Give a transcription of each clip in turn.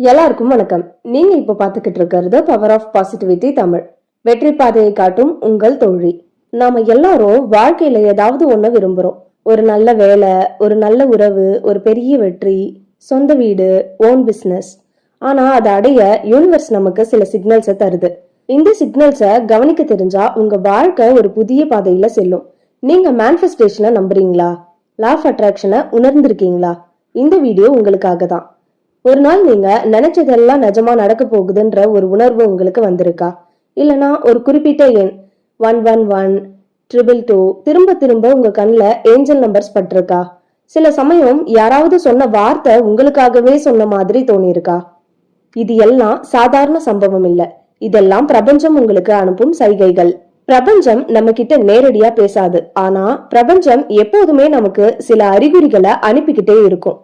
எல்லாருக்கும் வணக்கம். நீங்க இப்ப பாத்துக்கிட்டு இருக்கிறது பவர் ஆஃப் பாசிட்டிவிட்டி தமிழ். வெற்றி பாதையை காட்டும் உங்கள் தோழி. நாம எல்லாரும் வாழ்க்கையில ஏதாவது ஒண்ணு விரும்புறோம். ஒரு நல்ல வேலை, ஒரு நல்ல உறவு, ஒரு பெரிய வெற்றி, சொந்த வீடு, ஓன் பிசினஸ். ஆனா அதை அடைய யூனிவர்ஸ் நமக்கு சில சிக்னல்ஸை தருது. இந்த சிக்னல்ஸை கவனிக்க தெரிஞ்சா உங்க வாழ்க்கை ஒரு புதிய பாதையில செல்லும். நீங்க மேனிஃபெஸ்டேஷனை நம்புறீங்களா? லா ஆஃப் அட்ராக்ஷனை உணர்ந்திருக்கீங்களா? இந்த வீடியோ உங்களுக்காக தான். ஒரு நாள் நீங்க நினைச்சதெல்லாம் நிஜமா நடக்க போகுதுன்ற ஒரு உணர்வு உங்களுக்கு வந்திருக்கா? இல்லனா ஒரு குறிப்பிட்ட எண் 111 222 திரும்ப திரும்ப உங்க கண்ணுல ஏஞ்சல் நம்பர்ஸ் பட்டிருக்கா? சில சமயம் யாராவது சொன்ன வார்த்தை உங்களுக்காகவே சொன்ன மாதிரி தோணியிருக்கா? இது எல்லாம் சாதாரண சம்பவம் இல்ல. இதெல்லாம் பிரபஞ்சம் உங்களுக்கு அனுப்பும் சைகைகள். பிரபஞ்சம் நம்ம கிட்ட நேரடியா பேசாது. ஆனா பிரபஞ்சம் எப்போதுமே நமக்கு சில அறிகுறிகளை அனுப்பிக்கிட்டே இருக்கும்.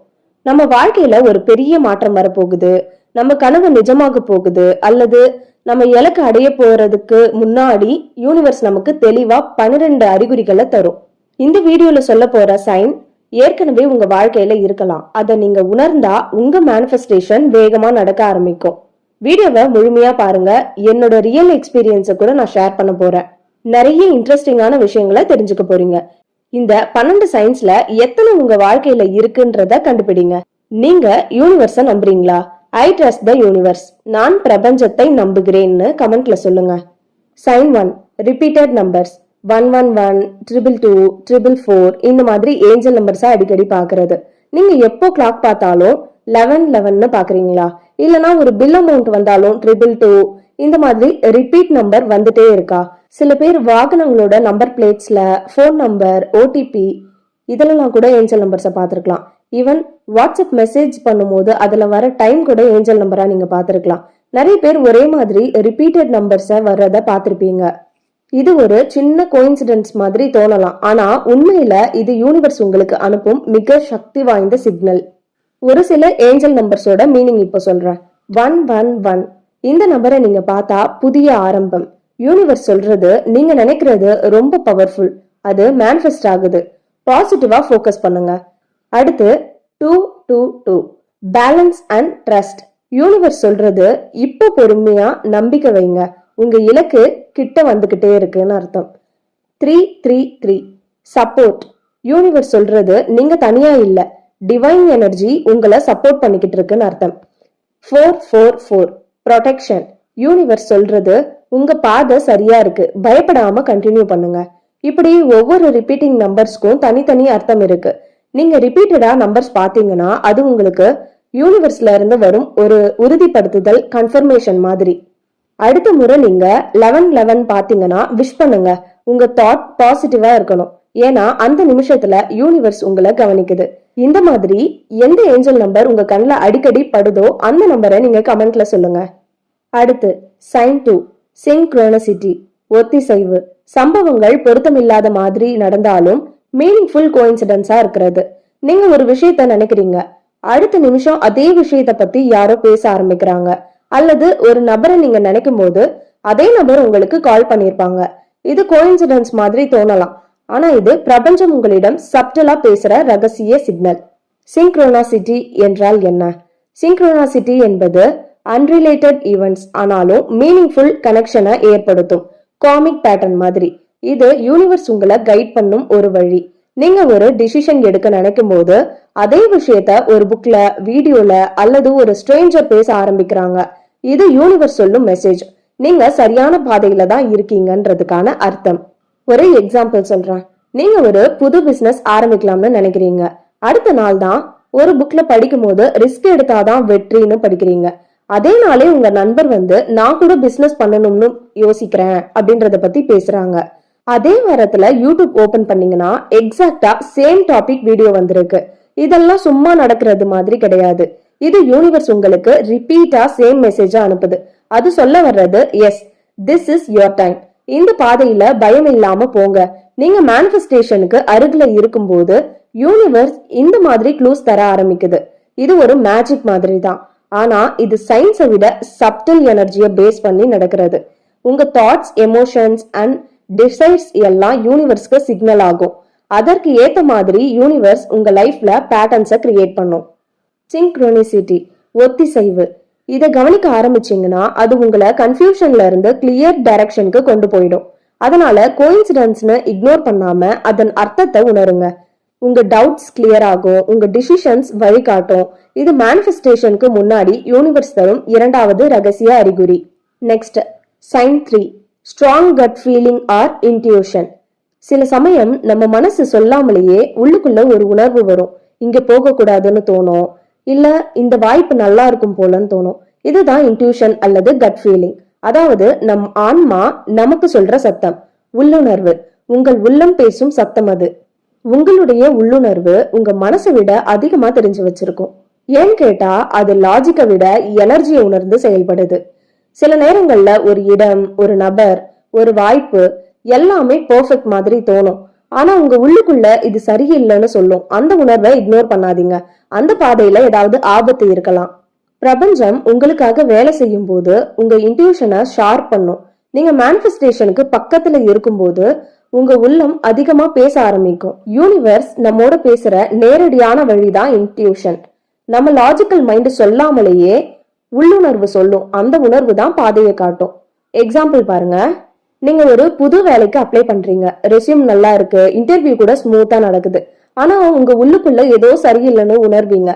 நம்ம வாழ்க்கையில ஒரு பெரிய மாற்றம் வரப்போகுது, நம்ம கனவு நிஜமாக போகுது, அல்லது நம்ம இலக்கு அடைய போறதுக்கு முன்னாடி யூனிவர்ஸ் நமக்கு தெளிவா 12 அறிகுறிகளை தரும். இந்த வீடியோல சொல்ல போற சைன் ஏற்கனவே உங்க வாழ்க்கையில இருக்கலாம். அதை நீங்க உணர்ந்தா உங்க மேனிஃபெஸ்டேஷன் வேகமா நடக்க ஆரம்பிக்கும். வீடியோவை முழுமையா பாருங்க. என்னோட ரியல் எக்ஸ்பீரியன்ஸை கூட நான் ஷேர் பண்ண போறேன். நிறைய இன்ட்ரெஸ்டிங்கான விஷயங்களை தெரிஞ்சுக்க போறீங்க. இந்த 12 சயின்ஸ்ல எத்தனை உங்க வாழ்க்கையில இருக்குன்றத கண்டுபிடிங்க. நீங்க யூனிவர்ஸ நம்புறீங்களா? I trust the universe. நான் பிரபஞ்சத்தை நம்புகிறேன்னு கமெண்ட்ல சொல்லுங்க. சைன் 1, ரிப்பீட்டட் நம்பர்ஸ் 111 222 444 இந்த மாதிரி ஏஞ்சல் நம்பர்ஸா அடிக்கடி பாக்குறது. நீங்க எப்போ கிளாக் பார்த்தாலும் 1111 பாக்குறீங்களா? இல்லனா ஒரு பில் அமௌண்ட் வந்தாலும் 222 இந்த மாதிரி ரிப்பீட் நம்பர் வந்துட்டே இருக்கா? சில பேர் வாகனங்களோட நம்பர் பிளேட்ஸ்ல போன் நம்பர், ஓடிபி இதெல்லாம் கூட ஏஞ்சல் நம்பர்ஸை பார்த்திருக்கலாம். ஈவன் வாட்ஸ்அப் மெசேஜ் பண்ணும்போது அதுல வர டைம் கூட ஏஞ்சல் நம்பரா நீங்க பார்த்திருக்கலாம். நிறைய பேர் ஒரே மாதிரி ரிப்பீட்டட் நம்பர்ஸை வர்றத பார்த்திருப்பீங்க. இது ஒரு சின்ன கோயின்சிடன்ஸ் மாதிரி தோணலாம். ஆனா உண்மையில இது யூனிவர்ஸ் உங்களுக்கு அனுப்பும் மிக சக்தி வாய்ந்த சிக்னல். ஒரு சில ஏஞ்சல் நம்பர்ஸோட மீனிங் இப்ப சொல்றேன். 111 இந்த நம்பரை நீங்க பார்த்தா புதிய ஆரம்பம். யூனிவர்ஸ் சொல்றது நீங்க நினைக்கிறது ரொம்ப பவர்ஃபுல். அது மேனிஃபெஸ்ட் ஆகுது. பாசிட்டிவா ஃபோக்கஸ் பண்ணுங்க. அடுத்து 222 பேலன்ஸ் அண்ட் ட்ரஸ்ட். யூனிவர்ஸ் சொல்றது இப்ப பொறுமையா நம்பிக்கை வைங்க. உங்க இலக்கு கிட்ட வந்துகிட்டே இருக்குன்னு அர்த்தம். 333 சப்போர்ட். யூனிவர்ஸ் சொல்றது நீங்க தனியா இல்ல, டிவைன் எனர்ஜி உங்களை சப்போர்ட் பண்ணிக்கிட்டு இருக்குன்னு அர்த்தம். 444 ப்ரொடெக்ஷன். யூனிவர்ஸ் சொல்றது உங்க பாதை சரியா இருக்கு, பயப்படாம கண்டினியூ பண்ணுங்க. இப்படி ஒவ்வொரு ரிப்பீட்டிங் நம்பர்ஸ்க்கும் தனித்தனி அர்த்தம் இருக்கு. நீங்க ரிப்பீட்டடா நம்பர்ஸ் பாத்தீங்கன்னா அது உங்களுக்கு யூனிவர்ஸ்ல இருந்து வரும் ஒரு உறுதிப்படுத்துதல், கன்ஃபர்மேஷன் மாதிரி. அடுத்த முறை நீங்க 1111 பாத்தீங்கன்னா விஷ் பண்ணுங்க. உங்க தாட் பாசிட்டிவா இருக்கணும். ஏன்னா அந்த நிமிஷத்துல யூனிவர்ஸ் உங்களை கவனிக்குது. இந்த மாதிரி எந்த ஏஞ்சல் நம்பர் உங்க கண்ணுல அடிக்கடி படுதோ அந்த நம்பரை நீங்க கமெண்ட்ல சொல்லுங்க. அடுத்து சைன் 2, சிங்க்ரோனிசிட்டி, ஒத்திசைவு. சம்பவங்கள் பொருத்தமில்லாத மாதிரி நடந்தாலும் மீனிங்ஃபுல் கோயின்சிடன்ஸா இருக்கிறது. நீங்க ஒரு விஷயத்த நினைக்கிறீங்க, அடுத்த நிமிஷம் அதே விஷயத்த பத்தி யாரோ பேச ஆரம்பிக்கிறாங்க. அல்லது ஒரு நபரை நீங்க நினைக்கும் போது அதே நபர் உங்களுக்கு கால் பண்ணிருப்பாங்க. இது கோயின்சிடன்ஸ் மாதிரி தோணலாம். ஆனா இது பிரபஞ்சம் உங்களிடம் சப்டலா பேசுற ரகசிய சிக்னல். சிங்க்ரோனாசிட்டி என்றால் என்ன? சிங்க்ரோனாசிட்டி என்பது அன்ரிலேட்டட் ஈவெண்ட்ஸ் ஆனாலும் மீனிங்ஃபுல் கனெக்ஷனை ஏற்படுத்தும். காமிக் பேட்டர்ன் மாதிரி. இது யூனிவர்ஸ் உங்களை கைட் பண்ணும் ஒரு வழி. நீங்க ஒரு டிசிஷன் எடுக்க நினைக்கும் போது அதே விஷயத்த ஒரு புக்ல, வீடியோல அல்லது ஒரு ஸ்ட்ரேஞ்சர் பேச ஆரம்பிக்கிறாங்க. இது யூனிவர்ஸ் சொல்லும் மெசேஜ். நீங்க சரியான பாதையில தான் இருக்கீங்கன்றதுக்கான அர்த்தம். ஒரு எக்ஸாம்பிள் சொல்றேன். நீங்க ஒரு புது பிசினஸ் ஆரம்பிக்கலாம்னு நினைக்கிறீங்க. அடுத்த நாள் தான் ஒரு புக்ல படிக்கும் போது ரிஸ்க் எடுத்தாதான் வெற்றின்னு படிக்கிறீங்க. அதே நாளே உங்க நண்பர் வந்து நான் கூட பிசினஸ் பண்ணணும்னு யோசிக்கிறேன் அப்படின்றத பத்தி பேசுறாங்க. அதே வாரத்துல யூடியூப் ஓபன் பண்ணீங்கன்னா எக்ஸாக்டா சேம் டாபிக் வீடியோ வந்திருக்கு. இதெல்லாம் சும்மா நடக்கிறது மாதிரி கிடையாது. இது யூனிவர்ஸ் உங்களுக்கு ரிப்பீட்டா சேம் மெசேஜா அனுப்புது. அது சொல்ல வர்றது yes, this is your time. இந்த பாதையில பயம் இல்லாம போங்க. நீங்க மேனிஃபெஸ்டேஷனுக்கு அருகில இருக்கும் போது யூனிவர்ஸ் இந்த மாதிரி க்ளூஸ் தர ஆரம்பிக்குது. இது ஒரு மேஜிக் மாதிரி தான். ஆனா இது சயின்ஸை விட சப்டில் எனர்ஜியை பேஸ் பண்ணி நடக்கிறது. உங்க தாட்ஸ், எமோஷன்ஸ் அண்ட் டிசைர்ஸ் எல்லாம் யூனிவர்ஸ்க்கு சிக்னல் ஆகும். அதற்கு ஏத்த மாதிரி யூனிவர்ஸ் உங்க லைஃப்ல பேட்டர்ன்ஸை கிரியேட் பண்ணும். சிங்க்ரோனிசிட்டி, ஒத்திசைவு. இதை கவனிக்க ஆரம்பிச்சீங்கன்னா அது உங்களை கன்ஃபியூஷன்ல இருந்து கிளியர் டைரக்ஷனுக்கு கொண்டு போயிடும். அதனால கோயின்சிடன்ஸ்னு இக்னோர் பண்ணாம அதன் அர்த்தத்தை உணருங்க. உங்க டவுட்ஸ் கிளியர் ஆகும், உங்க டிசிஷன்ஸ் வழிகாட்டும். இது மேனிஃபெஸ்டேஷனுக்கு முன்னாடி யூனிவர்ஸ் தரும் இரண்டாவது ரகசிய அறிகுறி. Next, sign 3, strong gut feeling or intuition. சில சமயம் நம்ம மனசு சொல்லாமலேயே உள்ளுக்குள்ள ஒரு உணர்வு வரும். இங்க போக கூடாதுன்னு தோணும், இல்ல இந்த வாய்ப்பு நல்லா இருக்கும் போலன்னு தோணும். இதுதான் இன்ட்யூஷன் அல்லது கட் ஃபீலிங். அதாவது நம் ஆன்மா நமக்கு சொல்ற சத்தம், உள்ளுணர்வு. உங்கள் உள்ளம் பேசும் சத்தம் அது. உங்களுடைய உள்ளுணர்வு உங்க மனசை விட அதிகமா தெரிஞ்சு வச்சிருக்கும். ஏன்னு கேட்டா அது லாஜிக்கை விட எனர்ஜியை உணர்ந்து செயல்படுது. சில நேரங்கள்ல ஒரு இடம், ஒரு நபர், ஒரு வாய்ப்பு எல்லாமே பெர்ஃபெக்ட் மாதிரி தோணும். ஆனா உங்க உள்ளுக்குள்ள இது சரியில்லைன்னு சொல்லும். அந்த உணர்வை இக்னோர் பண்ணாதீங்க. அந்த பாதையில ஏதாவது ஆபத்து இருக்கலாம். பிரபஞ்சம் உங்களுக்காக வேலை செய்யும் போது உங்க இன்ட்யூஷனை ஷார்ப் பண்ணும். நீங்க மேனிஃபெஸ்டேஷனுக்கு பக்கத்துல இருக்கும்போது உங்க உள்ளம் அதிகமா பேச ஆரம்பிக்கும். யூனிவர்ஸ் நம்மோட பேசுற நேரடியான வழிதான் இன்ட்யூஷன். நம்ம லாஜிக்கல் மைண்ட் சொல்லாமலேயே உள்ளுணர்வு சொல்லும். அந்த உணர்வு தான் பாதையை காட்டும். எக்ஸாம்பிள் பாருங்க. நீங்க ஒரு புது வேலைக்கு அப்ளை பண்றீங்க, ரெஸ்யூம் நல்லா இருக்கு, இன்டர்வியூ கூட ஸ்மூத்தா நடக்குது. ஆனா உங்க உள்ளுக்குள்ள ஏதோ சரியில்லைன்னு உணர்வீங்க.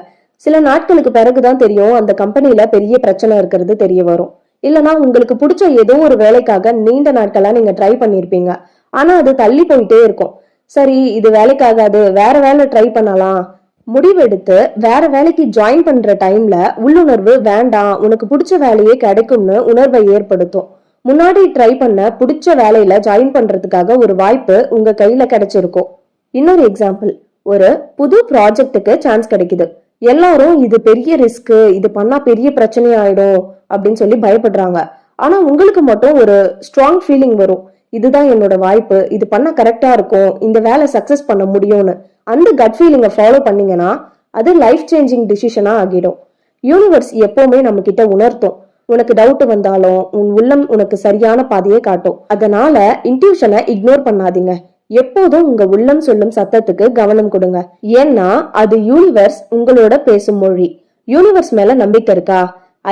சில நாட்களுக்கு பிறகுதான் தெரியும் அந்த கம்பெனில பெரிய பிரச்சனை இருக்கிறது தெரிய வரும். இல்லனா உங்களுக்கு பிடிச்ச ஏதோ ஒரு வேலைக்காக நீண்ட நாட்களா நீங்க ட்ரை பண்ணிருப்பீங்க. ஆனா அது தள்ளி போயிட்டே இருக்கும். சரி, இது வேலைக்காகாது, வேற வேலை ட்ரை பண்ணலாம் முடிவெடுத்து வேற வேலைக்கு ஜாயின் பண்ற டைம்ல உள்ளுணர்வு வேண்டாம், உனக்கு பிடிச்ச வேலையே கிடைக்கும்னு உணர்வை ஏற்படுத்தும். முன்னாடி ட்ரை பண்ண பிடிச்ச வேலையில ஜாயின் பண்றதுக்காக ஒரு வாய்ப்பு உங்க கையில கிடைச்சிருக்கும். இன்னொரு எக்ஸாம்பிள், ஒரு புது ப்ராஜெக்டுக்கு சான்ஸ் கிடைக்குது. எல்லாரும் இது பெரிய ரிஸ்க், இது பண்ணா பெரிய பிரச்சனை ஆயிடும் அப்படின்னு சொல்லி பயப்படுறாங்க. ஆனா உங்களுக்கு மட்டும் ஒரு ஸ்ட்ராங் ஃபீலிங் வரும், இதுதான் என்னோட வாய்ப்பு, இது பண்ண கரெக்டா இருக்கும், இந்த வேலை சக்சஸ் பண்ண முடியும்னு. அந்த கட் ஃபீலிங்கை ஃபாலோ பண்ணீங்கன்னா அது லைஃப் சேஞ்சிங் டிசிஷனா ஆகிடும். யூனிவர்ஸ் எப்பவுமே நம்ம கிட்ட உணர்த்தும். உனக்கு டவுட் வந்தாலும் உன் உள்ளம் உனக்கு சரியான பாதையை காட்டும். அதனால இன்ட்யூஷனை இக்னோர் பண்ணாதீங்க. எப்போதும் உங்க உள்ளம் சொல்லும் சத்தத்துக்கு கவனம் கொடுங்க. ஏன்னா அது யூனிவர்ஸ் உங்களோட பேசும் மொழி. யூனிவர்ஸ் மேல நம்பிக்கை இருக்கா?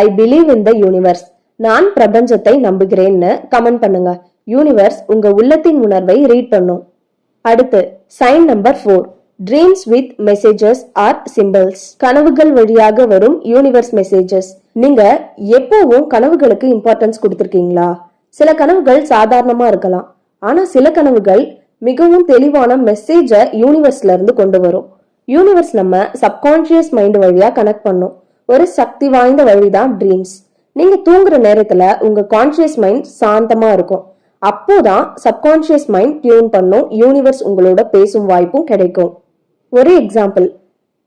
I believe in the universe. நான் பிரபஞ்சத்தை நம்புகிறேன்னு கமெண்ட் பண்ணுங்க. யூனிவர்ஸ் உங்க உள்ளத்தின் உணர்வை ரீட் பண்ணும். அடுத்து, sign number 4, dreams with messages or symbols. கனவுகள் வழியாக வரும் யூனிவர்ஸ் மெசேஜஸ். நீங்க எப்பவும் கனவுகளுக்கு இம்பார்ட்டன்ஸ் கொடுத்திருக்கீங்களா? சில கனவுகள் சாதாரணமா இருக்கலாம், ஆனா சில கனவுகள் மிகவும் தெளிவான மெசேஜ யூனிவர்ஸ்ல இருந்து கொண்டு வரும். யூனிவர்ஸ் நம்ம சப்கான்சியஸ் மைண்ட் வழியா கனெக்ட் பண்ணும். ஒரு சக்தி வாய்ந்த வழிதான் ட்ரீம்ஸ். நீங்க தூங்குற நேரத்துல உங்க கான்சியஸ் மைண்ட் சாந்தமா இருக்கும். அப்போதான் சப்கான்சியஸ் மைண்ட் டியூன் பண்ணும். யூனிவர்ஸ் உங்களோட பேசும் வாய்ப்பும் கிடைக்கும். ஒரு எக்ஸாம்பிள்,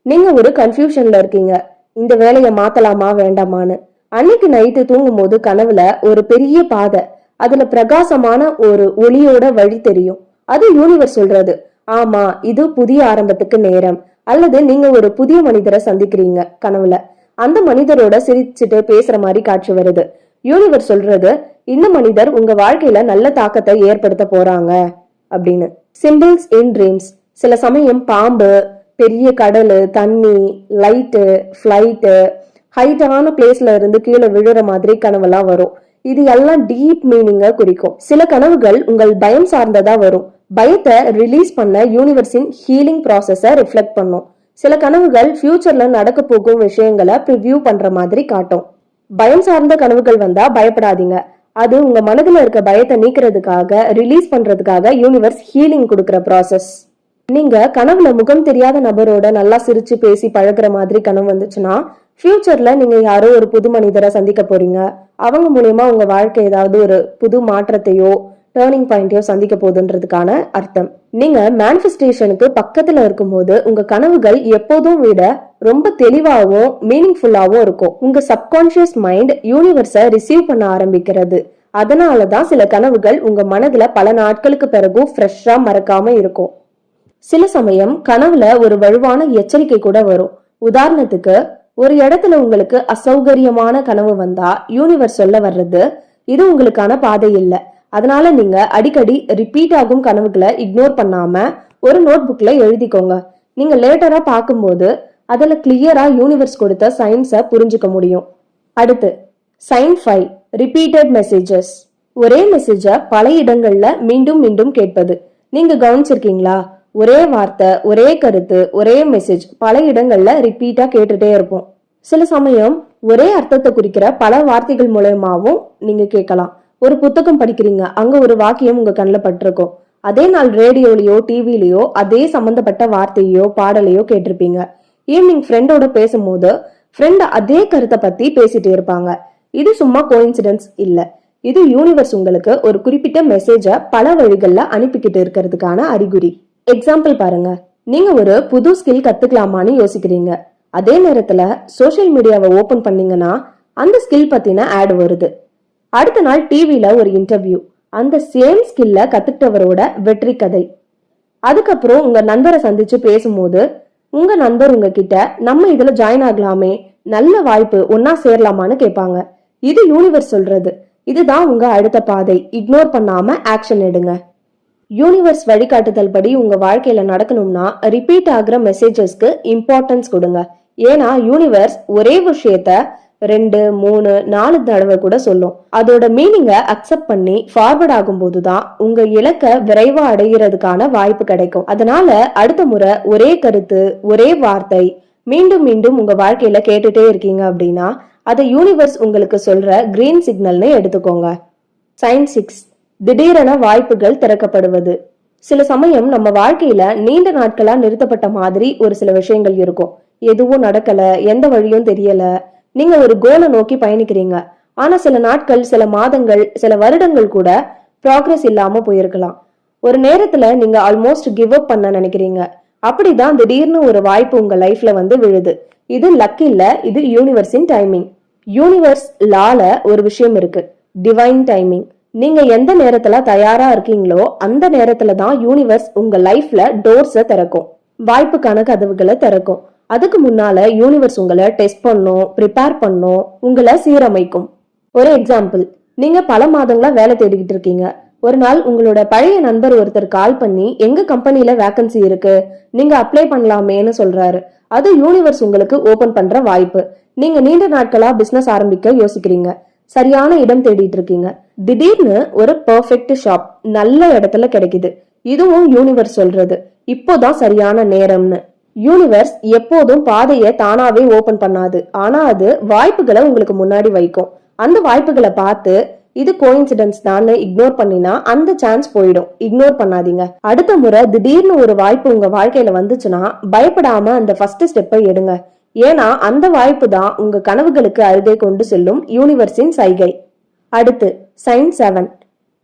நீங்க ஒரு கன்ஃபியூஷன்ல இருக்கீங்க, இந்த வேலையை மாத்தலாமா வேண்டாமான்னு. அன்னைக்கு நைட்டு தூங்கும் போது கனவுல ஒரு பெரிய பாதை, அதுல பிரகாசமான ஒரு ஒளியோட வழி தெரியும். அது யூனிவர்ஸ் சொல்றது, ஆமா இது புதிய ஆரம்பத்துக்கு நேரம். அல்லது நீங்க ஒரு புதிய மனிதரை சந்திக்கிறீங்க கனவுல, அந்த மனிதரோட சிரிச்சுட்டு பேசுற மாதிரி காட்சி வருது. யூனிவர்ஸ் சொல்றது, இந்த மனிதர் உங்க வாழ்க்கையில நல்ல தாக்கத்தை ஏற்படுத்த போறாங்க அப்படின்னு. சிம்பிள்ஸ் இன் ட்ரீம்ஸ். சில சமயம் பாம்பு, பெரிய கடலு, தண்ணி, லைட்டு, ஃபிளைட்டு, ஹைட்டான பிளேஸ்ல இருந்து கீழே விழுற மாதிரி கனவெல்லாம் வரும். இது எல்லாம் டீப் மீனிங்க குறிக்கும். சில கனவுகள் உங்கள் பயம் சார்ந்ததா வரும். பயத்தை ரிலீஸ் பண்ண யூனிவர்ஸின் ஹீலிங் ப்ராசஸை ரிஃப்ளெக்ட் பண்ணும். சில கனவுகள் ஃபியூச்சர்ல நடக்க போகும் விஷயங்களை ப்ரிவியூ பண்ற மாதிரி காட்டும். பயம் சார்ந்த கனவுகள் வந்தா பயப்படாதீங்க. அது உங்க மனதுல இருக்க பயத்தை நீக்கிறதுக்காக, ரிலீஸ் பண்றதுக்காக யூனிவர்ஸ் ஹீலிங் கொடுக்கிற ப்ராசஸ். நீங்க கனவுல முகம் தெரியாத நபரோட நல்லா சிரிச்சு பேசி பழகுற மாதிரி கனவு வந்துச்சுன்னா ஃபியூச்சர்ல நீங்க யாரோ ஒரு புது மனிதரை சந்திக்க போறீங்க. அவங்க மூலியமா உங்க வாழ்க்கை ஏதாவது ஒரு புது மாற்றத்தையோ டேர்னிங் பாயிண்டையோ சந்திக்க போகுதுன்றதுக்கான அர்த்தம். நீங்க மேனிஃபெஸ்டேஷனுக்கு பக்கத்துல இருக்கும்போது உங்க கனவுகள் எப்போதும் விட ரொம்ப தெளிவாகவும் மீனிங்ஃபுல்லாவும் இருக்கும். உங்க சப்கான்சியஸ் மைண்ட் யூனிவர்ஸை ரிசீவ் பண்ண ஆரம்பிக்கிறது. அதனாலதான் சில கனவுகள் உங்க மனதுல பல நாட்களுக்கு பிறகும் ஃப்ரெஷ்ஷா மறக்காம இருக்கும். சில சமயம் கனவுல ஒரு வலுவான எச்சரிக்கை கூட வரும். உதாரணத்துக்கு, ஒரு இடத்துல உங்களுக்கு அசௌகரியமான கனவு வந்தா யூனிவர்ஸ் சொல்ல வர்றது, இது உங்களுக்கான பாதை இல்லை. அதனால நீங்க அடிக்கடி ரிப்பீட் ஆகும் கனவுகளை இக்னோர் பண்ணாம ஒரு நோட் புக்ல எழுதிக்கோங்க. நீங்க லேட்டரா பார்க்கும்போது அதுல கிளியரா யூனிவர்ஸ் கொடுத்த சயின்ஸை புரிஞ்சுக்க முடியும். அடுத்து சைன் 5, ரிப்பீட்டட் மெசேஜஸ். ஒரே மெசேஜ பல இடங்கள்ல மீண்டும் மீண்டும் கேட்பது. நீங்க கவனிச்சிருக்கீங்களா? ஒரே வார்த்தை, ஒரே கருத்து, ஒரே மெசேஜ் பல இடங்கள்ல ரிப்பீட்டா கேட்டுட்டே இருப்போம். சில சமயம் ஒரே அர்த்தத்தை குறிக்கிற பல வார்த்தைகள் மூலமாவும் நீங்க கேட்கலாம். ஒரு புத்தகம் படிக்கிறீங்க, அங்க ஒரு வாக்கியம் உங்க கண்ணில் பட்டிருக்கும். அதே நாள் ரேடியோலயோ டிவிலயோ அதே சம்பந்தப்பட்ட வார்த்தையோ பாடலையோ கேட்டிருப்பீங்க. ஈவினிங் ஃப்ரெண்டோட பேசும்போது ஃப்ரெண்ட் அதே கருத்தை பத்தி பேசிட்டே இருப்பாங்க. இது சும்மா கோயின்சிடன்ஸ் இல்ல. இது யூனிவர்ஸ் உங்களுக்கு ஒரு குறிப்பிட்ட மெசேஜ பல வழிகள்ல அனுப்பிக்கிட்டு இருக்கிறதுக்கான அறிகுறி. எக்ஸாம்பிள் பாருங்க. நீங்க ஒரு புது ஸ்கில் கத்துக்கலாமான்னு யோசிக்கிறீங்க. அதே நேரத்துல சோசியல் மீடியாவை ஓபன் பண்ணீங்கன்னா அந்த ஸ்கில் பத்தின ஆட் வருது. அடுத்த நாள் டிவில ஒரு இன்டர்வியூ, அந்த சேம் ஸ்கில்ல கத்துக்கிட்டவரோட வெற்றி கதை. அதுக்கப்புறம் உங்க நண்பரை சந்திச்சு பேசும்போது உங்க நண்பர் உங்ககிட்ட நம்ம இதுல ஜாயின் ஆகலாமே, நல்ல வாய்ப்பு, ஒன்னா சேரலாமான்னு கேட்பாங்க. இது யூனிவர்ஸ் சொல்றது. இதுதான் உங்க அடுத்த பாதை. இக்னோர் பண்ணாம ஆக்ஷன் எடுங்க. யூனிவர்ஸ் வழிகாட்டுதல் படி உங்க வாழ்க்கையில நடக்கணும்னா ரிப்பீட் ஆகுற மெசேஜஸ்க்கு இம்பார்ட்டன்ஸ் கொடுங்க. ஏன்னா யூனிவர்ஸ் ஒரே விஷயத்த 2, 3, 4 தடவை கூட சொல்லும். அதோட மீனிங்கை அக்செப்ட் பண்ணி ஃபார்வர்ட் ஆகும் போதுதான் உங்க இலக்க விரைவா அடைகிறதுக்கான வாய்ப்பு கிடைக்கும். அதனால அடுத்த முறை ஒரே கருத்து, ஒரே வார்த்தை மீண்டும் மீண்டும் உங்க வாழ்க்கையில கேட்டுட்டே இருக்கீங்க அப்படின்னா அதை யூனிவர்ஸ் உங்களுக்கு சொல்ற கிரீன் சிக்னல்னு எடுத்துக்கோங்க. சைன் 6, திடீரென வாய்ப்புகள் திறக்கப்படுவது. சில சமயம் நம்ம வாழ்க்கையில நீண்ட நாட்களா நிறுத்தப்பட்ட மாதிரி ஒரு சில விஷயங்கள் இருக்கும். எதுவும் நடக்கல, எந்த வழியும் தெரியல. நீங்க ஒரு கோலை நோக்கி பயணிக்கிறீங்க. ஆனா சில நாட்கள், சில மாதங்கள், சில வருடங்கள் கூட ப்ராக்ரஸ் இல்லாம போயிருக்கலாம். ஒரு நேரத்துல நீங்க ஆல்மோஸ்ட் கிவ் அப் பண்ண நினைக்கிறீங்க. அப்படிதான் திடீர்னு ஒரு வாய்ப்பு உங்க லைஃப்ல வந்து விழுது. இது லக் இல்ல, இது யூனிவர்ஸின் டைமிங். யூனிவர்ஸ் லால ஒரு விஷயம் இருக்கு, டிவைன் டைமிங். நீங்க எந்த நேரத்துல தயாரா இருக்கீங்களோ அந்த நேரத்துல தான் யூனிவர்ஸ் உங்க லைஃப்ல டோர்ஸ திறக்கும், வாய்ப்புக்கான கதவுகளை திறக்கும். அதுக்கு முன்னால யூனிவர்ஸ் உங்களை டெஸ்ட் பண்ணும், ப்ரிப்பேர் பண்ணும், உங்களை சீரமைக்கும். ஒரு எக்ஸாம்பிள், நீங்க பல மாதங்களா வேலை தேடிக்கிட்டு இருக்கீங்க. ஒரு நாள் உங்களோட பழைய நண்பர் ஒருத்தர் கால் பண்ணி எங்க கம்பெனில வேகன்சி இருக்கு, நீங்க அப்ளை பண்ணலாமேன்னு சொல்றாரு. அது யூனிவர்ஸ் உங்களுக்கு ஓபன் பண்ற வாய்ப்பு. நீங்க நீண்ட நாட்களா பிசினஸ் ஆரம்பிக்க யோசிக்கிறீங்க, சரியான இடம் தேடிட்டு இருக்கீங்க. திடீர்னு ஒரு பெர்ஃபெக்ட் ஷாப் நல்ல இடத்துல கிடைக்குது. இதுவும் யூனிவர்ஸ் சொல்றது, இப்போதான் சரியான நேரம்னு. யூனிவர்ஸ் எப்போதும் பாதையை தானாவே ஓபன் பண்ணாது, ஆனா அது வாய்ப்புகளை உங்களுக்கு முன்னாடி வைக்கும். அந்த வாய்ப்புகளை பார்த்து இது கோயின்சிடன்ஸ் தான் இக்னோர் பண்ணினா அந்த சான்ஸ் போயிடும். இக்னோர் பண்ணாதீங்க. அடுத்த முறை திடீர்னு ஒரு வாய்ப்பு உங்க வாழ்க்கையில வந்துச்சுன்னா பயப்படாம அந்த ஃபர்ஸ்ட் ஸ்டெப்பை எடுங்க. ஏன்னா அந்த வாய்ப்பு தான் உங்க கனவுகளுக்கு அருகே கொண்டு செல்லும் யூனிவர்ஸின் சைகை. அடுத்து சைன் 7,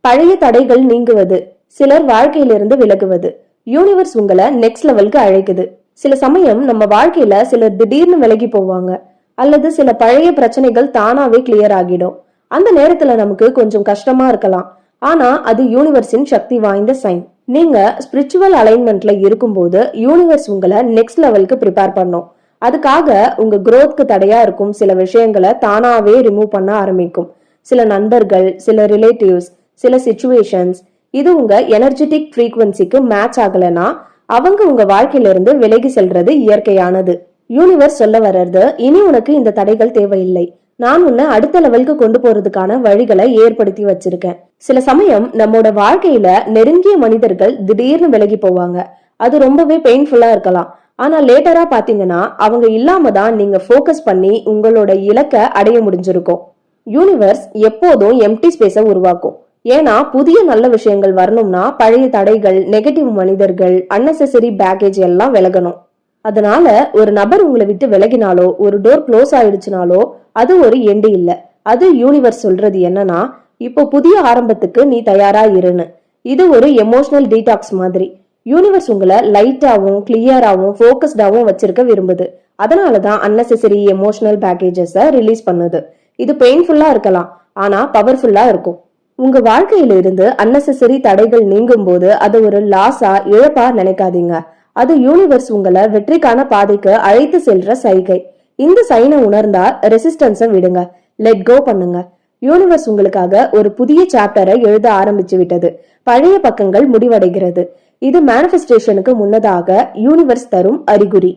பழைய தடைகள் நீங்குவது. சிலர் வாழ்க்கையிலிருந்து விலகுவது. யூனிவர்ஸ் உங்களை நெக்ஸ்ட் லெவலுக்கு அழைக்குது. சில சமயம் நம்ம வாழ்க்கையில சிலர் திடீர்னு விலகி போவாங்க, அல்லது சில பழைய பிரச்சனைகள் தானாவே கிளியர் ஆகிடும். அந்த நேரத்துல நமக்கு கொஞ்சம் கஷ்டமா இருக்கலாம், ஆனா அது யூனிவர்ஸின் சக்தி வாய்ந்த சைன். நீங்க ஸ்பிரிச்சுவல் அலைன்மெண்ட்ல இருக்கும்போது யூனிவர்ஸ் உங்களை நெக்ஸ்ட் லெவலுக்கு ப்ரிப்பேர் பண்ணும். அதுக்காக உங்க growthக்கு தடையா இருக்கும் சில விஷயங்களை தானாவே ரிமூவ் பண்ண ஆரம்பிக்கும். சில நண்பர்கள், சில ரிலேட்டிவ்ஸ், சில சிச்சுவேஷன்ஸ், இது உங்க எனர்ஜெட்டிக் ஃப்ரீக்வன்சிக்கு மேட்ச் ஆகலைன்னா அவங்க உங்க வாழ்க்கையில இருந்து விலகி செல்றது இயற்கையானது. யூனிவர்ஸ் சொல்ல வர்றது, இனி உனக்கு இந்த தடைகள் தேவையில்லை, நான் உன்னை அடுத்த லெவலுக்கு கொண்டு போறதுக்கான வழிகளை ஏற்படுத்தி வச்சிருக்கேன். சில சமயம் நம்மோட வாழ்க்கையில நெருங்கிய மனிதர்கள் திடீர்னு விலகி போவாங்க. அது ரொம்பவே பெயின்ஃபுல்லா இருக்கலாம். ஆனா லேட்டரா பாத்தீங்கன்னா அவங்க இல்லாம தான் நீங்க ஃபோக்கஸ் பண்ணி உங்களோட இலக்கை அடைய முடிஞ்சிருக்கும். யூனிவர்ஸ் எப்போதும் எம்டி ஸ்பேஸை உருவாக்கும். ஏன்னா புதிய நல்ல விஷயங்கள் வரணும்னா பழைய தடைகள், நெகட்டிவ் மனிதர்கள், அன்னெசரி பேக்கேஜ் எல்லாம் விலகணும். அதனால ஒரு நபர் உங்களை விட்டு விலகினாலோ, ஒரு டோர் க்ளோஸ் ஆயிடுச்சுனாலோ அது ஒரு எண்டு இல்ல. அது யூனிவர்ஸ் சொல்றது என்னன்னா, இப்போ புதிய ஆரம்பத்துக்கு நீ தயாரா இருன்னு. இது ஒரு எமோஷனல் டீடாக்ஸ் மாதிரி. யூனிவர்ஸ் உங்களை லைட்டாவும் கிளியராவும் ஃபோக்கஸ்டாவும் வச்சிருக்க விரும்புது. அதனாலதான் அன்னெசரி எமோஷனல் பேக்கேஜஸ் ரிலீஸ் பண்ணுது. இது பெயின்ஃபுல்லா இருக்கலாம், ஆனா பவர்ஃபுல்லா இருக்கும். உங்க வாழ்க்கையில இருந்து அன்னெசரி தடைகள் நீங்கும் போது அது ஒரு லாஸா, இழப்பா நினைக்காதீங்க. அது யூனிவர்ஸ் உங்களை வெற்றிக்கான பாதைக்கு அழைத்து செல்ற சைகை. இந்த சைனை உணர்ந்தா ரெசிஸ்டன்ஸை விடுங்க, லெட் கோ பண்ணுங்க. யூனிவர்ஸ் உங்களுக்காக ஒரு புதிய சாப்டரை எழுத ஆரம்பிச்சு விட்டது. பழைய பக்கங்கள் முடிவடைகிறது. இது மேனிஃபெஸ்டேஷனுக்கு முன்னதாக யூனிவர்ஸ் தரும் அறிகுறி.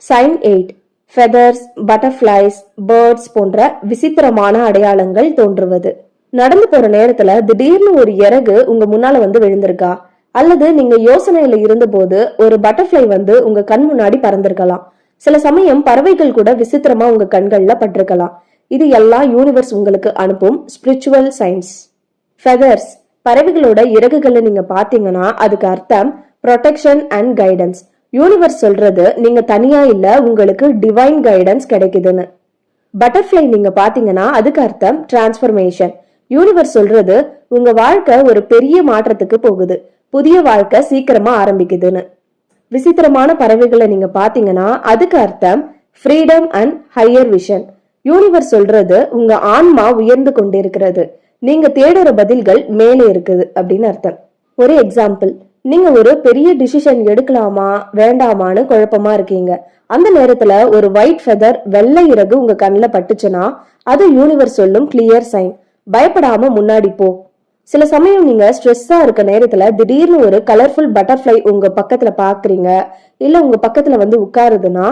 சைன் 8, ஃபெதர்ஸ், பட்டர்ஃபிளைஸ், பேர்ட்ஸ் போன்ற விசித்திரமான அடையாளங்கள் தோன்றுவது. நடந்து போற நேரத்துல திடீர்னு ஒரு இறகு உங்க முன்னால வந்து விழுந்திருக்கா, அல்லது நீங்க யோசனையில இருந்தபோது ஒரு பட்டர்ஃபிளை வந்து உங்க கண் முன்னாடி பறந்திருக்கலாம். சில சமயம் பறவைகள் கூட விசித்திரமா உங்க கண்கள்ல பட்டிருக்கலாம். இது எல்லாம் யூனிவர்ஸ் உங்களுக்கு அனுப்பும் ஸ்பிரிச்சுவல் சைன்ஸ். ஃபெதர்ஸ், பறவைகளோட இறகுகளை நீங்க பாத்தீங்கன்னா அதுக்கு அர்த்தம் ப்ரொடெக்ஷன் அண்ட் கைடன்ஸ். யூனிவர்ஸ் சொல்றது நீங்க தனியா இல்ல, உங்களுக்கு டிவைன் கைடன்ஸ் கிடைக்குதுன்னு. பட்டர்ஃபிளை நீங்க பாத்தீங்கன்னா அதுக்கு அர்த்தம் டிரான்ஸ்ஃபர்மேஷன். யூனிவர்ஸ் சொல்றது உங்க வாழ்க்கை ஒரு பெரிய மாற்றத்துக்கு போகுது, புதிய வாழ்க்கை சீக்கிரமா ஆரம்பிக்குதுன்னு. விசித்திரமான பறவைகளை நீங்க பாத்தீங்கன்னா அதுக்கு அர்த்தம் freedom and higher vision. Universe சொல்றது உங்க ஆன்மா உயர்ந்து கொண்டிருக்கிறது, நீங்க தேடுற பதில்கள் மேலே இருக்குது அப்படின்னு அர்த்தம். ஒரு எக்ஸாம்பிள், நீங்க ஒரு பெரிய டிசிஷன் எடுக்கலாமா வேண்டாமான்னு குழப்பமா இருக்கீங்க. அந்த நேரத்துல ஒரு ஒயிட் ஃபெதர், வெள்ளை இறகு உங்க கண்ணுல பட்டுச்சுன்னா அது யூனிவர்ஸ் சொல்லும் கிளியர் சைன். பயப்படாம முன்னாடி போ. சில சமயம் நீங்க ஸ்ட்ரெஸ்ஸா இருக்க நேரத்துல திடீர்னு ஒரு கலர்ஃபுல் பட்டர்ஃபிளை உங்க பக்கத்துல பாக்குறீங்க, இல்ல உங்க பக்கத்துல வந்து உட்காருதுன்னா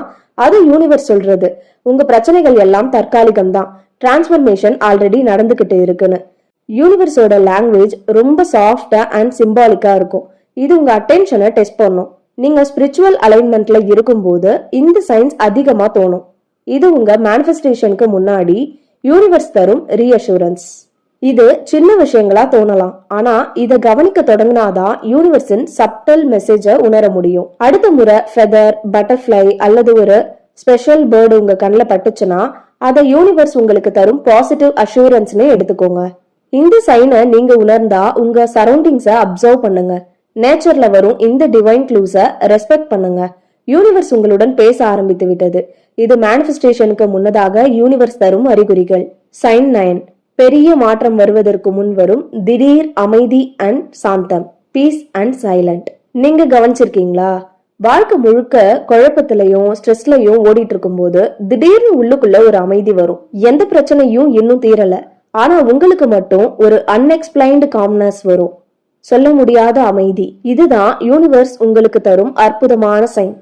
அது யூனிவர்ஸ் சொல்றது உங்க பிரச்சனைகள் எல்லாம் தற்காலிகம் தான், டிரான்ஸ்பர்மேஷன் ஆல்ரெடி நடந்துகிட்டு இருக்குன்னு. யூனிவர்ஸோட லாங்குவேஜ் ரொம்ப சாஃப்டா அண்ட் சிம்பாலிக்கா இருக்கும். இது உங்க அட்டென்ஷனை டெஸ்ட் பண்ணும். நீங்க ஸ்பிரிச்சுவல் அலைன்மெண்ட்ல இருக்கும்போது இந்த சைன்ஸ் அதிகமா தோணும். இது உங்க மேனிஃபெஸ்டேஷனுக்கு முன்னாடி யூனிவர்ஸ் தரும் ரீஅஷூரன்ஸ். இது சின்ன விஷயங்களா தோணலாம், ஆனா இத கவனிக்க தொடங்கினாதான் யூனிவர்ஸின் சப்டல் மெசேஜ உணர முடியும். அடுத்த முறை ஃபெதர், பட்டர்ஃபிளை அல்லது ஒரு ஸ்பெஷல் பேர்டு உங்க கண்ணுல பட்டுச்சுன்னா அதை யூனிவர்ஸ் உங்களுக்கு தரும் பாசிட்டிவ் அஷூரன்ஸ்னு எடுத்துக்கோங்க. இந்த சைனை நீங்க உணர்ந்தா உங்க சரௌண்டிங்ஸ அப்சர்வ் பண்ணுங்க. நேச்சர்ல வரும் இந்த டிவைன் க்ளூஸ ரெஸ்பெக்ட் பண்ணுங்க. யூனிவர்ஸ் உங்களுடன் பேச ஆரம்பித்து விட்டது. இது மேனிஃபெஸ்டேஷனுக்கு முன்னதாக யூனிவர்ஸ் தரும் அறிகுறிகள். சைன் 9, பெரிய மாற்றம் வருவதற்கு முன் வரும் திடீர் அமைதி அண்ட் சாந்தம், பீஸ் அண்ட் சைலண்ட். நீங்க கவனிச்சிருக்கீங்களா, வாழ்க்கை முழுக்க குழப்பத்திலையும் ஸ்ட்ரெஸ்லயும் ஓடிட்டு இருக்கும் போது திடீர்னு உள்ளுக்குள்ள ஒரு அமைதி வரும். எந்த பிரச்சனையும் இன்னும் தீரல, ஆனா உங்களுக்கு மட்டும் ஒரு அன்எக்ஸ்பிளைன்டு காம்னஸ் வரும், சொல்ல முடியாத அமைதி. இதுதான் யூனிவர்ஸ் உங்களுக்கு தரும் அற்புதமான சைன்.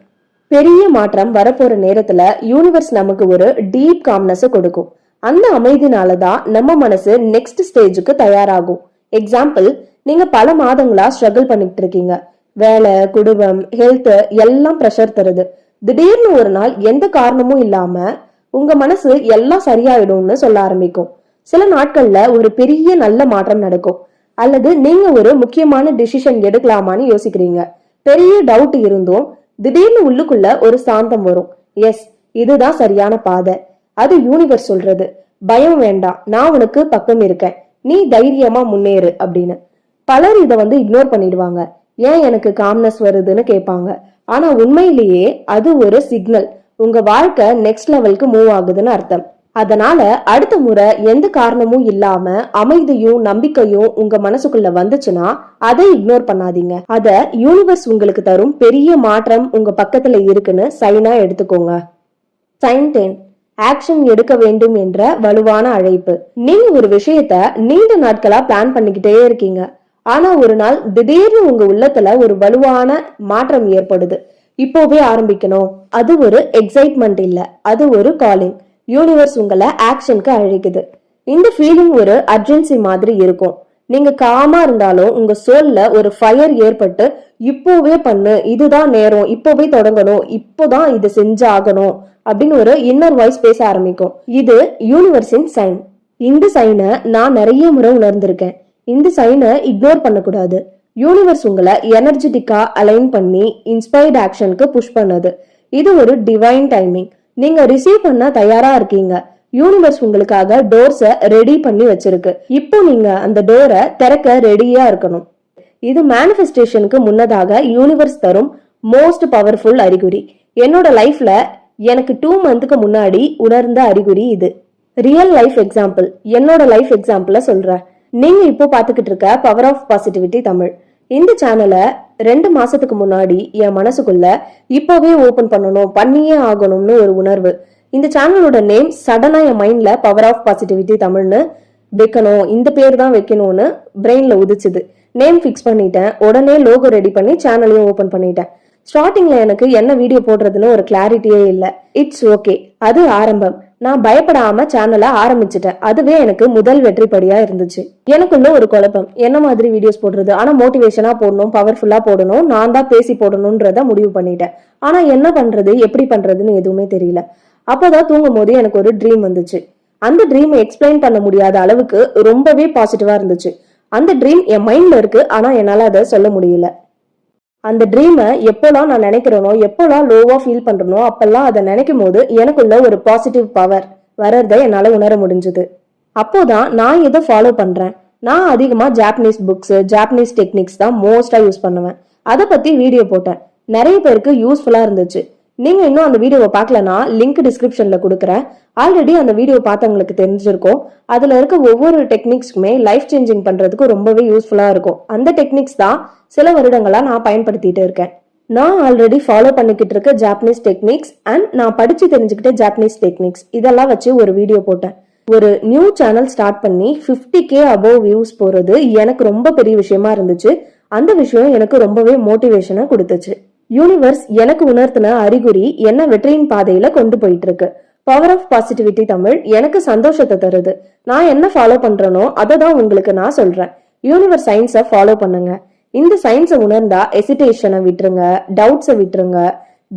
பெரிய மாற்றம் வரப்போற நேரத்துல யூனிவர்ஸ் நமக்கு ஒரு டீப் காம்னஸ் கொடுக்கும். அந்த அமைதினாலதான் நம்ம மனசு நெக்ஸ்ட் ஸ்டேஜுக்கு தயாராகும். எக்ஸாம்பிள், நீங்க பல மாதங்களா ஸ்ட்ரகிள் பண்ணிட்டு இருக்கீங்க. வேலை, குடும்பம், ஹெல்த் எல்லாம் ப்ரெஷர் தருது. திடீர்னு ஒரு நாள் எந்த காரணமும் இல்லாம உங்க மனசு எல்லாம் சரியாயிடும்னு சொல்ல ஆரம்பிக்கும். சில நாட்கள்ல ஒரு பெரிய நல்ல மாற்றம் நடக்கும். அல்லது நீங்க ஒரு முக்கியமான டிசிஷன் எடுக்கலாமான்னு யோசிக்கிறீங்க. பெரிய டவுட் இருந்தும் திடீர்னு உள்ளுக்குள்ள ஒரு சாந்தம் வரும். எஸ், இதுதான் சரியான பாதை. அது யூனிவர்ஸ் சொல்றது, பயம் வேண்டாம், நான் உனக்கு பக்கம் இருக்கேன், நீ தைரியமா முன்னேறு அப்படின்னு. பலர் இதை இக்னோர் பண்ணிடுவாங்க. ஏன் எனக்கு காம்னஸ் வருதுன்னு கேட்பாங்க. ஆனா உண்மையிலேயே அது ஒரு சிக்னல், உங்க வாழ்க்கை நெக்ஸ்ட் லெவலுக்கு மூவ் ஆகுதுன்னு அர்த்தம். அதனால அடுத்த முறை எந்த காரணமும் இல்லாம அமைதியும் நம்பிக்கையும் உங்க மனசுக்குள்ள வந்துச்சுன்னா அதை இக்னோர் பண்ணாதீங்க. அத யூனிவர்ஸ் உங்களுக்கு தரும் பெரிய மாற்றம் உங்க பக்கத்துல இருக்குன்னு சைனா எடுத்துக்கோங்க. சைன் 10, ஆக்ஷன் எடுக்க வேண்டும் என்ற வலுவான அழைப்பு. நீங்க ஒரு விஷயத்த நீண்ட நாட்களா பிளான் பண்ணிக்கிட்டே இருக்கீங்க. ஆனா ஒரு நாள் திடீர்னு உங்க உள்ளத்துல ஒரு வலுவான மாற்றம் ஏற்படுது. இப்போவே ஆரம்பிக்கணும். அது ஒரு எக்ஸைட்மெண்ட் இல்ல, அது ஒரு காலிங். யூனிவர்ஸ் உங்களை ஆக்ஷனுக்கு அழைக்குது. இந்த ஃபீலிங் ஒரு அர்ஜென்சி மாதிரி இருக்கும். நீங்க காமா இருந்தாலும் உங்க சோல்ல ஒரு ஃபயர் ஏற்பட்டு இப்போவே பண்ணு, இதுதான் நேரம், இப்போவே தொடங்கணும், இப்போதான் இது செஞ்சாகணும் அப்படின்னு ஒரு இன்னர் வாய்ஸ் பேச ஆரம்பிக்கும். இது யூனிவர்ஸின் சைன். இந்த சைனை நான் நிறைய முறை உணர்ந்திருக்கேன். இந்த சைனை இக்னோர் பண்ணக்கூடாது. யூனிவர்ஸ் உங்களை எனர்ஜெட்டிக்கா அலைன் பண்ணி இன்ஸ்பயர்ட் ஆக்ஷனுக்கு புஷ் பண்ணது. இது ஒரு டிவைன் டைமிங். நீங்க ரிசீவ் பண்ண தயாரா இருக்கீங்க. யூனிவர்ஸ் உங்களுக்காக டோர்ஸ ரெடி பண்ணி வச்சிருக்கு. இப்போ நீங்க அந்த டோரை திறக்க ரெடியா இருக்கணும். இது மேனிஃபெஸ்டேஷனுக்கு முன்னதாக யூனிவர்ஸ் தரும் மோஸ்ட் பவர்ஃபுல் அறிகுறி. என்னோட லைஃப்ல எனக்கு 2 மந்த்துக்கு முன்னாடி உணர்ந்த அறிகுறி இது. ரியல் லைஃப் எக்ஸாம்பிள், என்னோட லைஃப் எக்ஸாம்பிள சொல்றேன். நீங்க இப்போ பாத்துக்கிட்டு இருக்க பவர் ஆஃப் பாசிட்டிவிட்டி தமிழ். இந்த சேனலை 2 மாசத்துக்கு முன்னாடி என் மனசுக்குள்ள இப்பவே ஓபன் பண்ணணும், பண்ணியே ஆகணும்னு ஒரு உணர்வு. இந்த சேனலோட நேம் சடனா என் மைண்ட்ல பவர் ஆஃப் பாசிட்டிவிட்டி தமிழ்னு வைக்கணும், இந்த பேர் தான் வைக்கணும்னு பிரெயின்ல உதிச்சுது. நேம் பிக்ஸ் பண்ணிட்டேன். உடனே லோகோ ரெடி பண்ணி சேனலையும் ஓபன் பண்ணிட்டேன். ஸ்டார்டிங்ல எனக்கு என்ன வீடியோ போடுறதுன்னு ஒரு கிளாரிட்டியே இல்ல. இட்ஸ் ஓகே, அது ஆரம்பம். நான் பயப்படாம சேனலை ஆரம்பிச்சிட்டேன். அதுவே எனக்கு முதல் வெற்றிப்படியா இருந்துச்சு. எனக்குள்ள ஒரு குழப்பம், என்ன மாதிரி வீடியோஸ் போடுறது, ஆனா மோட்டிவேஷனா போடணும், பவர்ஃபுல்லா போடணும், நான் தான் பேசி போடணும்ன்றத முடிவு பண்ணிட்டேன். ஆனா என்ன பண்றது, எப்படி பண்றதுன்னு எதுவுமே தெரியல. அப்பதான் தூங்கும் போது எனக்கு ஒரு ட்ரீம் வந்துச்சு. அந்த ட்ரீம் எக்ஸ்பிளைன் பண்ண முடியாத அளவுக்கு ரொம்பவே பாசிட்டிவா இருந்துச்சு. அந்த ட்ரீம் என் மைண்ட்ல இருக்கு, ஆனா என்னால அதை சொல்ல முடியல. அந்த ட்ரீமை எப்போலாம் நான் நினைக்கிறேனோ, எப்போலாம் லோவா ஃபீல் பண்றனோ, அப்பெல்லாம் அதை நினைக்கும் போது எனக்குள்ள ஒரு பாசிட்டிவ் பவர் வர்றத என்னால உணர முடிஞ்சது. அப்போதான் நான் இதை ஃபாலோ பண்றேன். நான் அதிகமா ஜாப்பனீஸ் புக்ஸ், ஜாப்பனீஸ் டெக்னிக்ஸ் தான் மோஸ்டா யூஸ் பண்ணுவேன். அதை பத்தி வீடியோ போட்டேன். நிறைய பேருக்கு யூஸ்ஃபுல்லா இருந்துச்சு. நீங்க இன்னும் அந்த வீடியோவை பார்க்கலனா லிங்க் டிஸ்கிரிப்ஷன்ல கொடுக்குறேன். ஆல்ரெடி அந்த வீடியோ பார்த்தவங்களுக்கு தெரிஞ்சிருக்கும். அதுல இருக்க ஒவ்வொரு டெக்னிக்ஸ்க்குமே லைஃப் சேஞ்சிங் பண்றதுக்கு ரொம்பவே யூஸ்ஃபுல்லா இருக்கும். அந்த டெக்னிக்ஸ் தான் சில வருடங்களா நான் பயன்படுத்திட்டு இருக்கேன். நான் ஆல்ரெடி ஃபாலோ பண்ணிக்கிட்டு இருக்க ஜாப்பனீஸ் டெக்னிக்ஸ் அண்ட் நான் படிச்சு தெரிஞ்சுக்கிட்ட ஜாப்பனீஸ் டெக்னிக்ஸ் இதெல்லாம் வச்சு ஒரு வீடியோ போட்டேன். ஒரு நியூ சேனல் ஸ்டார்ட் பண்ணி 50K அபோவ் வியூஸ் போறது எனக்கு ரொம்ப பெரிய விஷயமா இருந்துச்சு. அந்த விஷயம் எனக்கு ரொம்பவே மோட்டிவேஷனை கொடுத்துச்சு. யூனிவர்ஸ் எனக்கு உணர்த்தின அறிகுறி என்ன வெற்றியின் பாதையில கொண்டு போயிட்டு இருக்கு. பவர் ஆஃப் பாசிட்டிவிட்டி தமிழ் எனக்கு சந்தோஷத்தை தருது. நான் என்ன ஃபாலோ பண்றேனோ அதை தான் உங்களுக்கு நான் சொல்றேன். யூனிவர்ஸ் சயின்ஸை ஃபாலோ பண்ணுங்க. இந்த சயின்ஸை உணர்ந்தா எசிடேஷனை விட்டுருங்க, டவுட்ஸை விட்டுருங்க,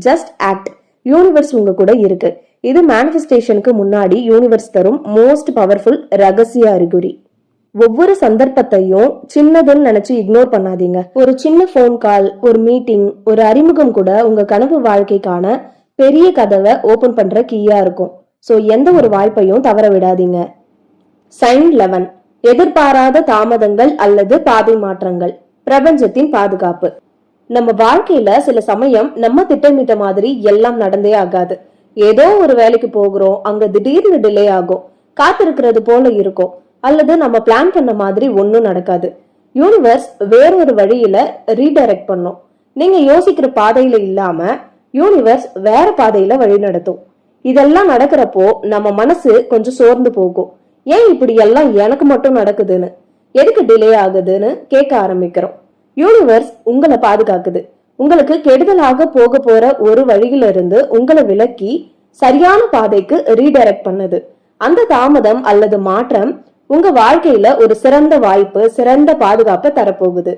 ஜஸ்ட் ஆக்ட். யூனிவர்ஸ் உங்க கூட இருக்கு. இது மேனிஃபெஸ்டேஷனுக்கு முன்னாடி யூனிவர்ஸ் தரும் மோஸ்ட் பவர்ஃபுல் ரகசிய அறிகுறி. ஒவ்வொரு சந்தர்ப்பத்தையும் சின்னதுன்னு நினைச்சு இக்னோர் பண்ணாதீங்க. ஒரு சின்ன போன் கால், ஒரு மீட்டிங், ஒரு அறிமுகம் கூட உங்க கனவு வாழ்க்கைக்கான பெரிய கதவை ஓபன் பண்ற கீயா இருக்கும். சோ எந்த ஒரு வாய்ப்பையும் தவற விடாதீங்க. சைன் 11, எதிர்பாராத தாமதங்கள் அல்லது பாதை மாற்றங்கள். பிரபஞ்சத்தின் பாதுகாப்பு. நம்ம வாழ்க்கையில சில சமயம் நம்ம திட்டமிட்ட மாதிரி எல்லாம் நடந்தே ஆகாது. ஏதோ ஒரு வேலைக்கு போகிறோம், அங்க திடீர்னு டிலே ஆகும். காத்திருக்கிறது போல இருக்கும், அல்லது நம்ம பிளான் பண்ண மாதிரி ஒன்னும் நடக்காது. யூனிவர்ஸ் வேறொரு வழியில ரீடைரக்ட் பண்ணும். நீங்க யோசிக்கிற பாதையில இல்லாம யூனிவர்ஸ் வேற பாதையில வழி நடத்தும். இதெல்லாம் நடக்கிறப்போ நம்ம மனசு கொஞ்சம் சோர்ந்து போகும். ஏன் இப்படி எல்லாம் எனக்கு மட்டும் நடக்குதுன்னு, எதுக்கு டிலே ஆகுதுன்னு கேட்க ஆரம்பிக்கிறோம். யூனிவர்ஸ் உங்களை பாதுகாக்குது. உங்களுக்கு கெடுதலாக போக போற ஒரு வழியில இருந்து உங்களை விலக்கி சரியான பாதைக்கு ரீடைரக்ட் பண்ணுது. அந்த தாமதம் அல்லது மாற்றம் உங்க வாழ்க்கையில ஒரு சிறந்த வாய்ப்பு, சிறந்த பாதுகாப்பை தரப்போகுது.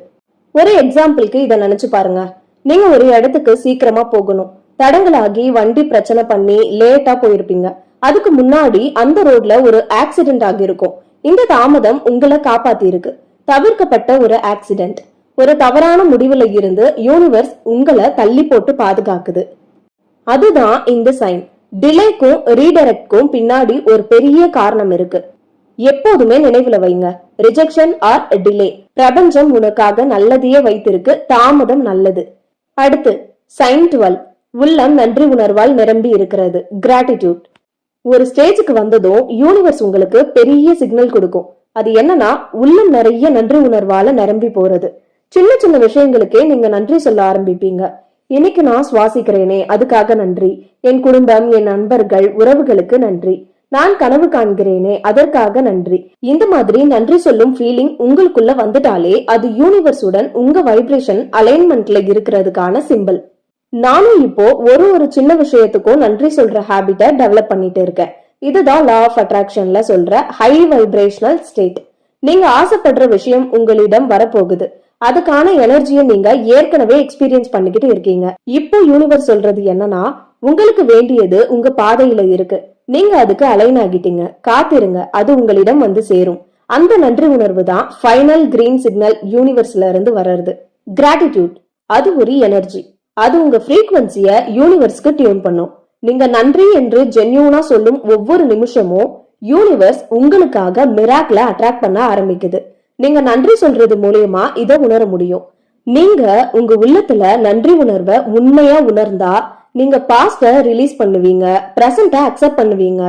ஒரு எக்ஸாம்பிளுக்கு இதை நினைச்சு பாருங்க. நீங்க ஒரு இடத்துக்கு சீக்கிரமா போகணும். தடங்களாகி வண்டி பிரச்சனை பண்ணி லேட்டா போயிருப்பீங்க. அதுக்கு முன்னாடி அந்த ரோட்ல ஒரு ஆக்சிடென்ட் ஆகியிருக்கும். இந்த தாமதம் உங்களை காப்பாத்தி இருக்கு. தவிர்க்கப்பட்ட ஒரு ஆக்சிடென்ட், ஒரு தவறான முடிவுல இருந்து யூனிவர்ஸ் உங்களை தள்ளி போட்டு பாதுகாக்குது. அதுதான் இந்த சைன். டிலேக்கும் ரீடைரக்ட்க்கும் பின்னாடி ஒரு பெரிய காரணம் இருக்கு. எப்போதுமே நினைவுல வைங்க, ரிஜெக்ஷன் ஆர் டிலே பிரபஞ்சம் உனக்காக நல்லதையே வைத்திருக்கு, தாமதம் நல்லது. அடுத்து சைன் 12, உள்ளம் நன்றி உணர்வால் நிரம்பி இருக்கிறது. கிராட்டிடியூட். ஒரு ஸ்டேஜுக்கு வந்ததும் யூனிவர்ஸ் உங்களுக்கு பெரிய சிக்னல் கொடுக்கும். அது என்னன்னா, உள்ளம் நிறைய நன்றி உணர்வால நிரம்பி போறது. சின்ன சின்ன விஷயங்களுக்கே நீங்க நன்றி சொல்ல ஆரம்பிப்பீங்க. இன்னைக்கு நான் சுவாசிக்கிறேனே அதுக்காக நன்றி, என் குடும்பம், என் நண்பர்கள், உறவுகளுக்கு நன்றி, நான் கனவு காண்கிறேனே அதற்காக நன்றி. இந்த மாதிரி நன்றி சொல்லும் ஃபீலிங் உங்களுக்குள்ள வந்துட்டாலே அது யூனிவர்ஸுடன் உங்க வைப்ரேஷன் அலைன்மெண்ட்ல இருக்கிறதுக்கான சிம்பிள். நானும் இப்போ ஒரு சின்ன விஷயத்துக்கும் நன்றி சொல்ற ஹாபிட்டை டெவலப் பண்ணிட்டு இருக்கேன். இதுதான் லா ஆஃப் அட்ராக்ஷன்ல சொல்ற ஹை வைப்ரேஷனல் ஸ்டேட். நீங்க ஆசைப்படுற விஷயம் உங்களிடம் வரப்போகுது. அதுக்கான எனர்ஜியை நீங்க ஏற்கனவே எக்ஸ்பீரியன்ஸ் பண்ணிக்கிட்டு இருக்கீங்க. இப்போ யூனிவர்ஸ் சொல்றது என்னன்னா, உங்களுக்கு வேண்டியது உங்க பாதையில இருக்கு. நீங்க அதுக்கு அலைன் ஆகிட்டீங்க. காத்திருங்க, அது உங்களிடம் வந்து சேரும். அந்த நன்றி உணர்வு தான் ஃபைனல் கிரீன் சிக்னல் யூனிவர்ஸ்ல இருந்து வர்றது. கிராட்டிடியூட், அது ஒரு எனர்ஜி. அது உங்க ஃப்ரீக்வன்சிய யூனிவர்ஸ்க்கு டியூன் பண்ணும். நீங்க நன்றி என்று ஜென்யூனா சொல்லும் ஒவ்வொரு நிமிஷமும் யூனிவர்ஸ் உங்களுக்காக மிராக்கிள அட்ராக்ட் பண்ண ஆரம்பிக்குது. நீங்க நன்றி சொல்றது மூலியமா இதை உணர முடியும். நீங்க உங்க உள்ளத்துல நன்றி உணர்வை உண்மையா உணர்ந்தா நீங்க பாஸ்ட ரிலீஸ் பண்ணுவீங்க, பிரசன்ட அக்செப்ட் பண்ணுவீங்க,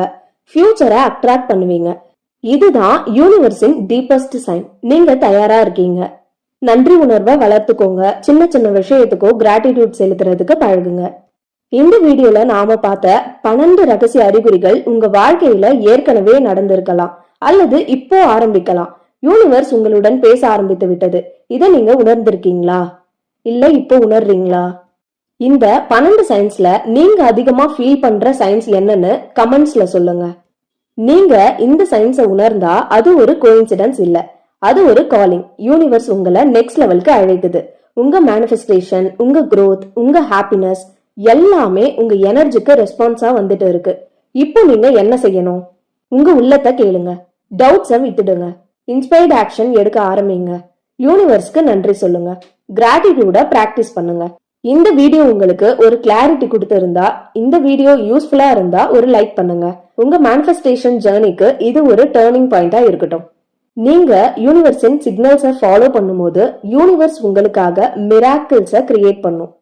ஃபியூச்சரை அட்ராக்ட் பண்ணுவீங்க. இதுதான் யூனிவர்ஸின் டீப்பஸ்ட் சைன். நீங்க தயாரா இருக்கீங்க. நன்றி உணர்வை வளர்த்துக்கோங்க. சின்ன சின்ன விஷயத்துக்கோ கிராட்டிடியூட் செலுத்துறதுக்கு பழகுங்க. இந்த வீடியோல நாம பார்த்த 12 ரகசிய அறிகுறிகள் உங்க வாழ்க்கையில ஏற்கனவே நடந்திருக்கலாம் அல்லது இப்போ ஆரம்பிக்கலாம். யூனிவர்ஸ் உங்களுடன் பேச ஆரம்பித்து விட்டது. இதை நீங்க உணர்ந்திருக்கீங்களா? இல்ல இப்போ உணர்றீங்களா? இந்த 12 சயின்ஸ்ல நீங்க அதிகமா ஃபீல் பண்ற சயின்ஸ் என்னன்னு கமெண்ட்ஸ்ல சொல்லுங்க. நீங்க இந்த சயின்ஸை உணர்ந்தா அது ஒரு கோயின்சிடன்ஸ் இல்ல, அது ஒரு காலிங். யூனிவர்ஸ் உங்களை நெக்ஸ்ட் லெவலுக்கு அழைக்குது. உங்க மேனிஃபெஸ்டேஷன், உங்க growth, உங்க ஹாப்பினஸ் எல்லாமே உங்க எனர்ஜிக்கு ரெஸ்பான்ஸா வந்துட்டு இருக்கு. இப்போ நீங்க என்ன செய்யணும்? உங்க உள்ளத்தை கேளுங்க, டவுட்ஸை விட்டுடுங்க, இன்ஸ்பயர்ட் ஆக்ஷன் எடுக்க ஆரம்பிங்க, யூனிவர்ஸ்க்கு நன்றி சொல்லுங்க, கிராட்டிடியூட பிராக்டிஸ் பண்ணுங்க. இந்த வீடியோ உங்களுக்கு ஒரு கிளாரிட்டி கொடுத்திருந்தா, இந்த வீடியோ யூஸ்ஃபுல்லா இருந்தா ஒரு லைக் பண்ணுங்க. உங்க மேனிஃபெஸ்டேஷன் ஜர்னிக்கு இது ஒரு டேர்னிங் பாயிண்டா இருக்கட்டும். நீங்க யூனிவர்ஸின் சிக்னல்ஸை ஃபாலோ பண்ணும்போது யூனிவர்ஸ் உங்களுக்காக மிராக்கிள்ஸை கிரியேட் பண்ணும்.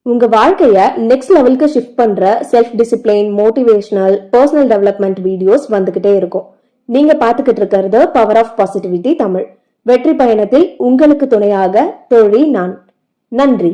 உங்க வாழ்க்கைய நெக்ஸ்ட் லெவலுக்கு ஷிஃப்ட் பண்ற self discipline, motivational, personal development videos வந்துகிட்டே இருக்கும். நீங்க பாத்துக்கிட்டு இருக்கிறது பவர் ஆஃப் பாசிட்டிவிட்டி தமிழ். வெற்றி பயணத்தில் உங்களுக்கு துணையாக தோழி நான். நன்றி.